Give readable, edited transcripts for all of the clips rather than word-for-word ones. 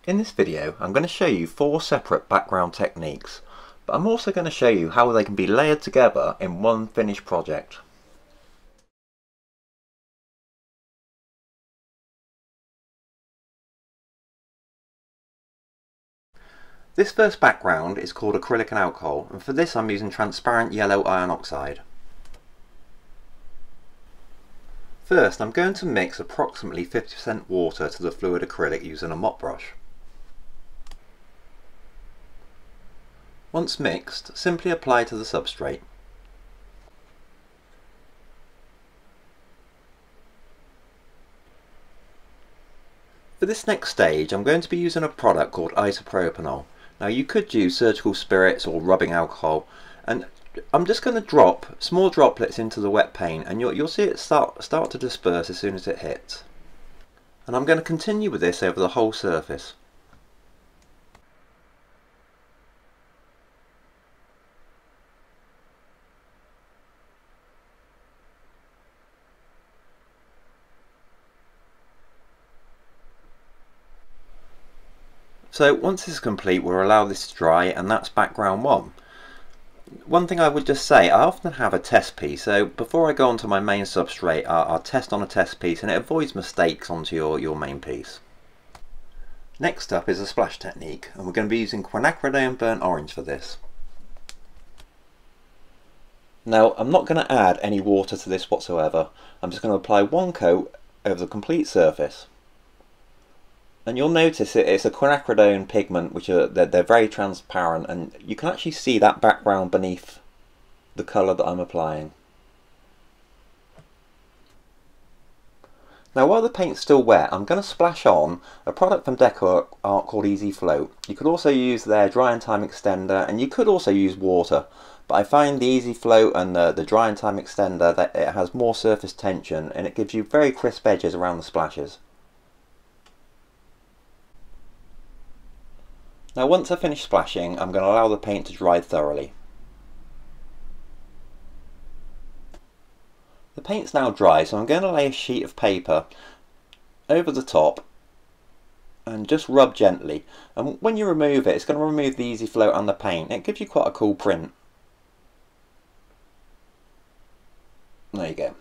In this video I'm going to show you 4 separate background techniques, but I'm also going to show you how they can be layered together in one finished project. This first background is called acrylic and alcohol, and for this I'm using transparent yellow iron oxide. First I'm going to mix approximately 50% water to the fluid acrylic using a mop brush. Once mixed, simply apply to the substrate. For this next stage I'm going to be using a product called isopropanol. Now you could use surgical spirits or rubbing alcohol, and I'm just going to drop small droplets into the wet paint, and you'll see it start to disperse as soon as it hits. And I'm going to continue with this over the whole surface. So once this is complete, we'll allow this to dry, and that's background 1. One thing I would just say, I often have a test piece, so before I go onto my main substrate I'll test on a test piece, and it avoids mistakes onto your main piece. Next up is a splash technique, and we're going to be using quinacridone burnt orange for this. Now I'm not going to add any water to this whatsoever, I'm just going to apply one coat over the complete surface. And you'll notice it's a quinacridone pigment, which they're very transparent, and you can actually see that background beneath the colour that I'm applying. Now while the paint's still wet, I'm going to splash on a product from Deco-Art called Easy Float. You could also use their drying time extender, and you could also use water, but I find the Easy Float and the drying time extender that it has more surface tension, and it gives you very crisp edges around the splashes. Now once I finish splashing, I'm going to allow the paint to dry thoroughly. The paint's now dry, so I'm going to lay a sheet of paper over the top and just rub gently. And when you remove it, it's going to remove the Easy Float and the paint. It gives you quite a cool print. There you go.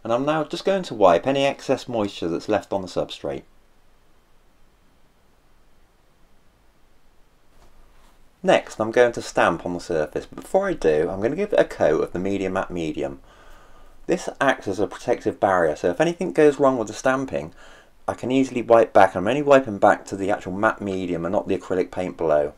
And I'm now just going to wipe any excess moisture that's left on the substrate. Next I'm going to stamp on the surface, but before I do I'm going to give it a coat of the medium matte medium. This acts as a protective barrier, so if anything goes wrong with the stamping I can easily wipe back. I'm only wiping back to the actual matte medium and not the acrylic paint below.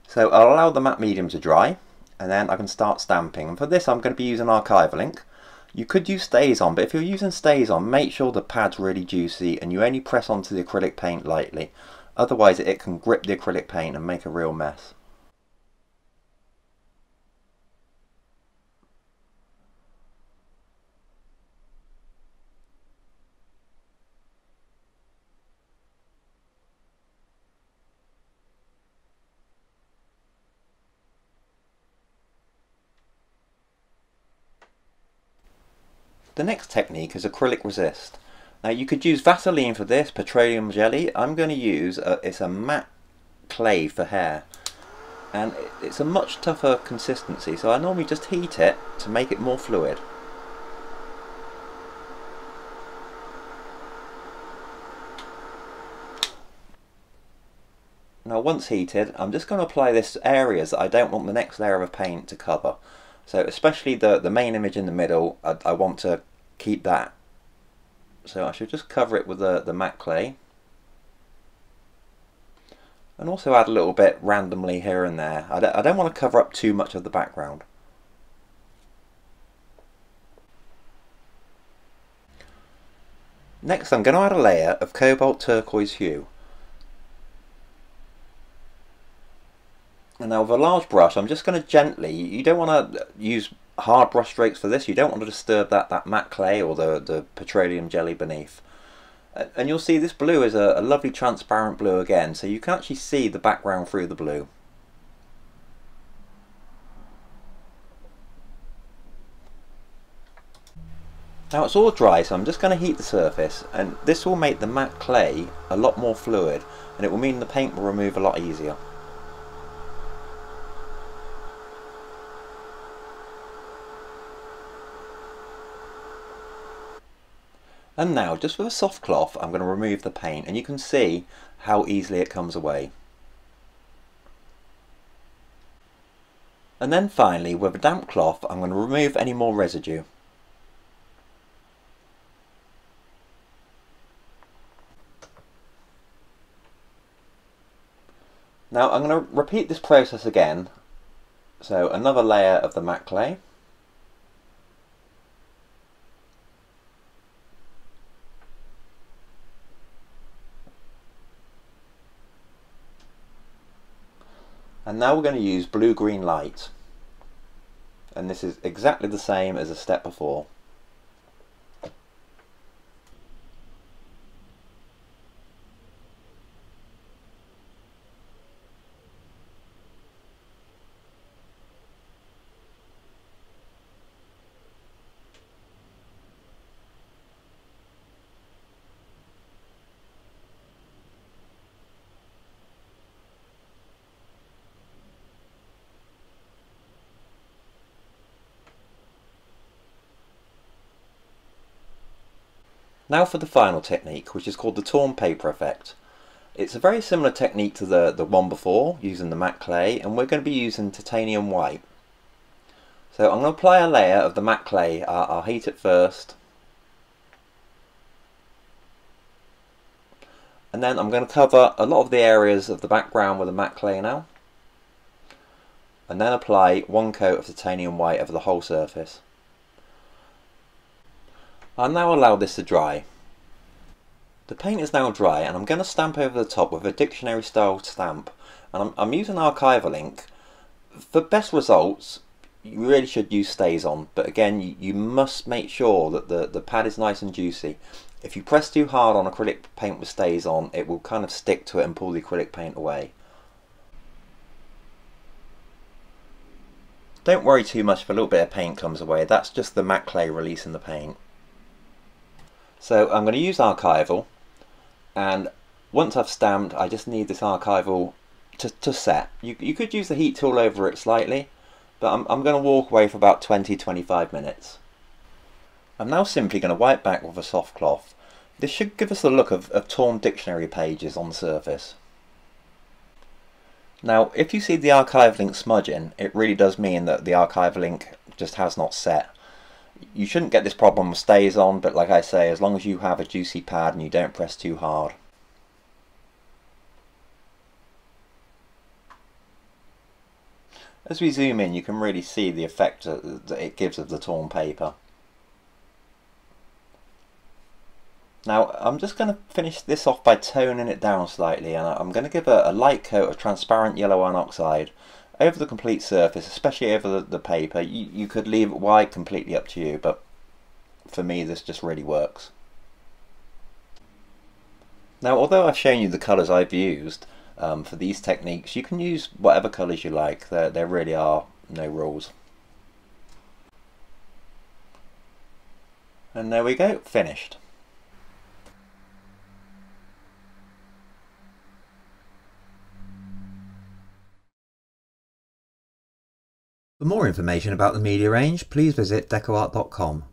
So I'll allow the matte medium to dry, and then I can start stamping. And for this I'm going to be using Archival Ink. You could use StazOn, but if you're using StazOn, make sure the pad's really juicy and you only press onto the acrylic paint lightly. Otherwise it can grip the acrylic paint and make a real mess. The next technique is Acrylic Resist. Now you could use Vaseline for this, petroleum jelly. I'm going to use it's a matte clay for hair, and it's a much tougher consistency, so I normally just heat it to make it more fluid. Now once heated, I'm just going to apply this to areas that I don't want the next layer of paint to cover. So especially the main image in the middle, I want to keep that. So I should just cover it with the matte clay. And also add a little bit randomly here and there. I don't want to cover up too much of the background. Next I'm going to add a layer of cobalt turquoise hue. And now with a large brush I'm just going to gently, you don't want to use hard brush strokes for this, you don't want to disturb that matte clay or the petroleum jelly beneath. And you'll see this blue is a lovely transparent blue again, so you can actually see the background through the blue. Now it's all dry, so I'm just going to heat the surface, and this will make the matte clay a lot more fluid, and it will mean the paint will remove a lot easier. And now, just with a soft cloth, I'm going to remove the paint, and you can see how easily it comes away. And then finally, with a damp cloth, I'm going to remove any more residue. Now I'm going to repeat this process again. So another layer of the matte clay. And now we're going to use blue-green light. And this is exactly the same as the step before. Now for the final technique, which is called the torn paper effect. It's a very similar technique to the one before, using the matte clay, and we're going to be using titanium white. So I'm going to apply a layer of the matte clay. I'll heat it first. And then I'm going to cover a lot of the areas of the background with the matte clay now. And then apply one coat of titanium white over the whole surface. I'll now allow this to dry. The paint is now dry, and I'm going to stamp over the top with a dictionary style stamp, and I'm using Archival Ink. For best results you really should use StazOn, but again you must make sure that the pad is nice and juicy. If you press too hard on acrylic paint with StazOn, it will kind of stick to it and pull the acrylic paint away. Don't worry too much if a little bit of paint comes away, that's just the matte clay releasing the paint. So I'm going to use Archival, and once I've stamped I just need this Archival to set. You could use the heat tool over it slightly, but I'm going to walk away for about 20-25 minutes. I'm now simply going to wipe back with a soft cloth. This should give us the look of torn dictionary pages on the surface. Now if you see the Archival Ink smudging, it really does mean that the Archival Ink just has not set. You shouldn't get this problem with StazOn, but like I say, as long as you have a juicy pad and you don't press too hard. As we zoom in, you can really see the effect that it gives of the torn paper. Now I'm just going to finish this off by toning it down slightly, and I'm going to give a light coat of transparent yellow iron oxide over the complete surface, especially over the paper. You could leave it white, completely up to you, but for me this just really works. Now although I've shown you the colours I've used for these techniques, you can use whatever colours you like. There really are no rules. And there we go, finished. For more information about the media range, please visit Deco-Art.com.